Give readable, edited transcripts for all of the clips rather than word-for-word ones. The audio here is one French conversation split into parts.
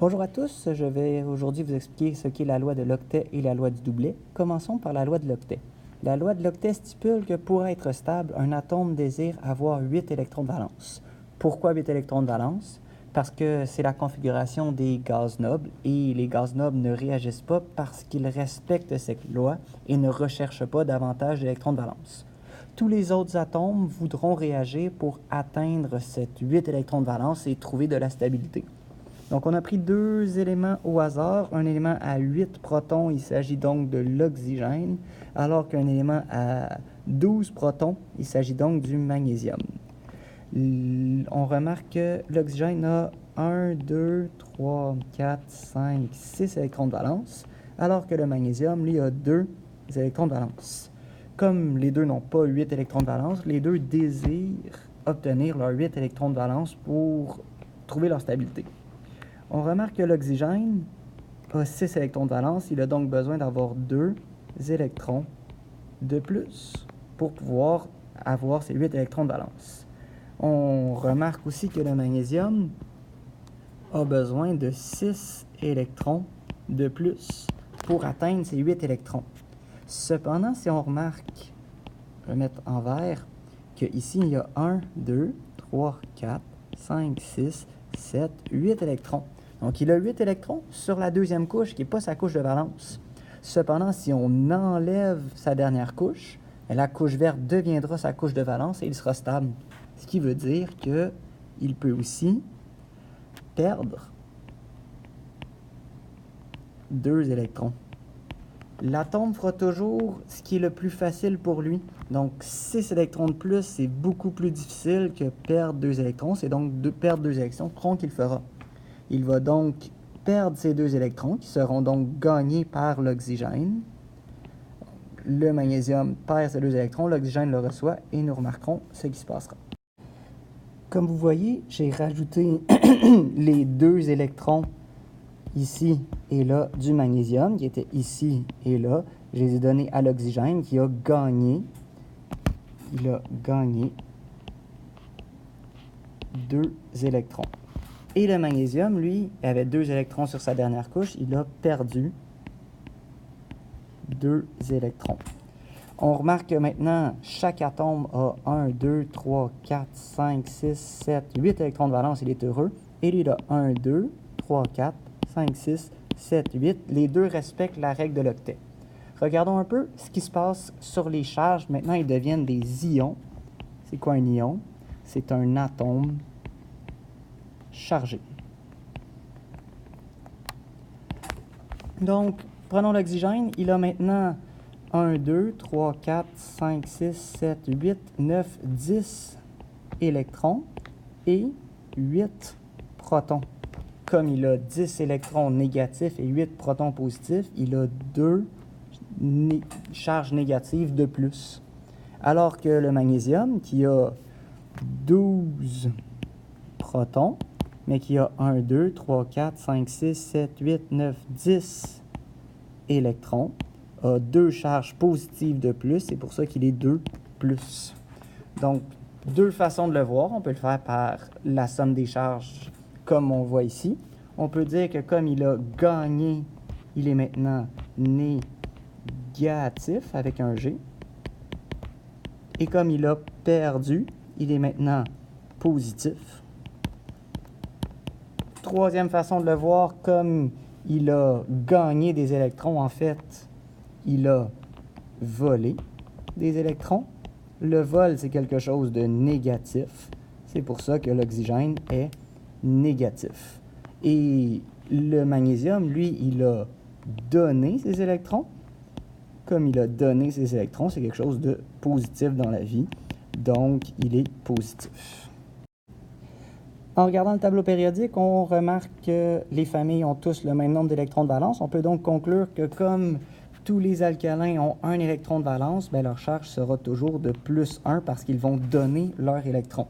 Bonjour à tous, je vais aujourd'hui vous expliquer ce qu'est la loi de l'octet et la loi du doublet. Commençons par la loi de l'octet. La loi de l'octet stipule que pour être stable, un atome désire avoir 8 électrons de valence. Pourquoi 8 électrons de valence? Parce que c'est la configuration des gaz nobles et les gaz nobles ne réagissent pas parce qu'ils respectent cette loi et ne recherchent pas davantage d'électrons de valence. Tous les autres atomes voudront réagir pour atteindre ces 8 électrons de valence et trouver de la stabilité. Donc, on a pris deux éléments au hasard. Un élément à 8 protons, il s'agit donc de l'oxygène, alors qu'un élément à 12 protons, il s'agit donc du magnésium. On remarque que l'oxygène a 1, 2, 3, 4, 5, 6 électrons de valence, alors que le magnésium, lui, a 2 électrons de valence. Comme les deux n'ont pas 8 électrons de valence, les deux désirent obtenir leurs 8 électrons de valence pour trouver leur stabilité. On remarque que l'oxygène a 6 électrons de valence. Il a donc besoin d'avoir 2 électrons de plus pour pouvoir avoir ces 8 électrons de valence. On remarque aussi que le magnésium a besoin de 6 électrons de plus pour atteindre ces 8 électrons. Cependant, si on remarque, je vais mettre en vert, qu'ici, il y a 1, 2, 3, 4, 5, 6, 7, 8 électrons. Donc, il a 8 électrons sur la deuxième couche, qui n'est pas sa couche de valence. Cependant, si on enlève sa dernière couche, la couche verte deviendra sa couche de valence et il sera stable. Ce qui veut dire qu'il peut aussi perdre 2 électrons. L'atome fera toujours ce qui est le plus facile pour lui. Donc, 6 électrons de plus, c'est beaucoup plus difficile que perdre 2 électrons. C'est donc perdre 2 électrons qu'il fera. Il va donc perdre ces 2 électrons qui seront donc gagnés par l'oxygène. Le magnésium perd ces 2 électrons, l'oxygène le reçoit et nous remarquerons ce qui se passera. Comme vous voyez, j'ai rajouté les 2 électrons ici et là du magnésium qui étaient ici et là. Je les ai donnés à l'oxygène qui a gagné. Il a gagné 2 électrons. Et le magnésium, lui, avait 2 électrons sur sa dernière couche. Il a perdu 2 électrons. On remarque que maintenant, chaque atome a 1, 2, 3, 4, 5, 6, 7, 8 électrons de valence. Il est heureux. Et lui, il a 1, 2, 3, 4, 5, 6, 7, 8. Les deux respectent la règle de l'octet. Regardons un peu ce qui se passe sur les charges. Maintenant, ils deviennent des ions. C'est quoi un ion? C'est un atome chargé. Donc, prenons l'oxygène. Il a maintenant 1, 2, 3, 4, 5, 6, 7, 8, 9, 10 électrons et 8 protons. Comme il a 10 électrons négatifs et 8 protons positifs, il a 2 charges négatives de plus. Alors que le magnésium, qui a 12 protons, mais qui a 1, 2, 3, 4, 5, 6, 7, 8, 9, 10 électrons, a 2 charges positives de plus, c'est pour ça qu'il est 2 plus. Donc, 2 façons de le voir. On peut le faire par la somme des charges, comme on voit ici. On peut dire que comme il a gagné, il est maintenant négatif avec un G. Et comme il a perdu, il est maintenant positif. Troisième façon de le voir, comme il a gagné des électrons, en fait, il a volé des électrons. Le vol, c'est quelque chose de négatif. C'est pour ça que l'oxygène est négatif. Et le magnésium, lui, il a donné ses électrons. Comme il a donné ses électrons, c'est quelque chose de positif dans la vie. Donc, il est positif. En regardant le tableau périodique, on remarque que les familles ont tous le même nombre d'électrons de valence. On peut donc conclure que comme tous les alcalins ont un électron de valence, bien, leur charge sera toujours de plus 1 parce qu'ils vont donner leur électron.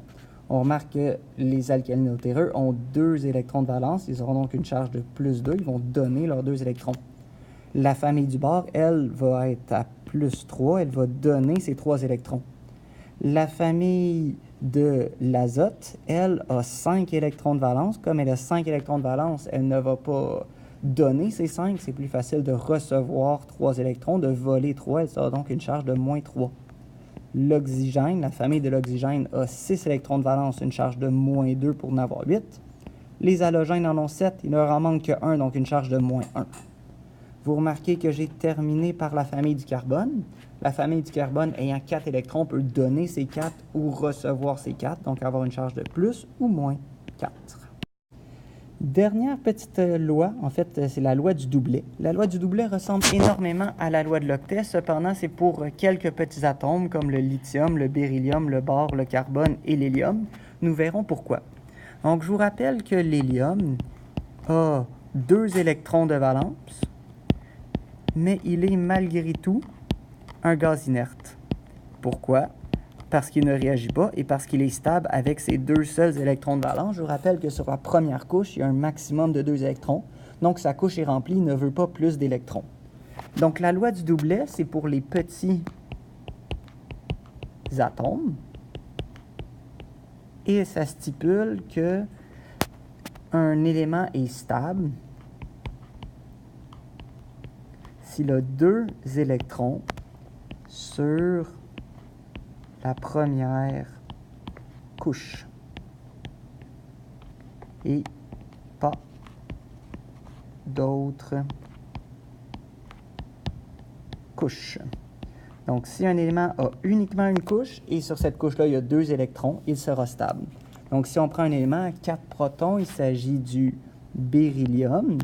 On remarque que les alcalinotéreux ont 2 électrons de valence. Ils auront donc une charge de plus 2. Ils vont donner leurs 2 électrons. La famille du bord, elle, va être à plus 3. Elle va donner ses 3 électrons. La famille de l'azote, elle, a 5 électrons de valence. Comme elle a 5 électrons de valence, elle ne va pas donner ces 5. C'est plus facile de recevoir 3 électrons, de voler 3. Elle sera donc une charge de moins 3. L'oxygène, la famille de l'oxygène, a 6 électrons de valence, une charge de moins 2 pour en avoir 8. Les halogènes en ont 7, il leur en manque que 1, donc une charge de moins 1. Vous remarquez que j'ai terminé par la famille du carbone. La famille du carbone ayant 4 électrons peut donner ces 4 ou recevoir ces 4, donc avoir une charge de plus ou moins 4. Dernière petite loi, en fait, c'est la loi du doublet. La loi du doublet ressemble énormément à la loi de l'octet, cependant, c'est pour quelques petits atomes comme le lithium, le beryllium, le bore, le carbone et l'hélium. Nous verrons pourquoi. Donc, je vous rappelle que l'hélium a 2 électrons de valence, mais il est malgré tout un gaz inerte. Pourquoi? Parce qu'il ne réagit pas et parce qu'il est stable avec ses 2 seuls électrons de valence. Je vous rappelle que sur la première couche, il y a un maximum de 2 électrons. Donc, sa couche est remplie, il ne veut pas plus d'électrons. Donc, la loi du doublet, c'est pour les petits atomes. Et ça stipule que un élément est stable s'il a 2 électrons sur la première couche et pas d'autres couches. Donc, si un élément a uniquement une couche et sur cette couche-là, il y a 2 électrons, il sera stable. Donc, si on prend un élément à 4 protons, il s'agit du beryllium.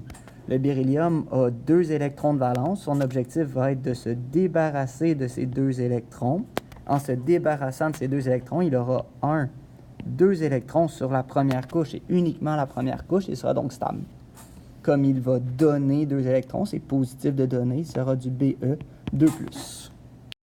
Le beryllium a 2 électrons de valence. Son objectif va être de se débarrasser de ces 2 électrons. En se débarrassant de ces 2 électrons, il aura 2 électrons sur la première couche et uniquement la première couche, il sera donc stable. Comme il va donner 2 électrons, c'est positif de donner, il sera du Be 2+.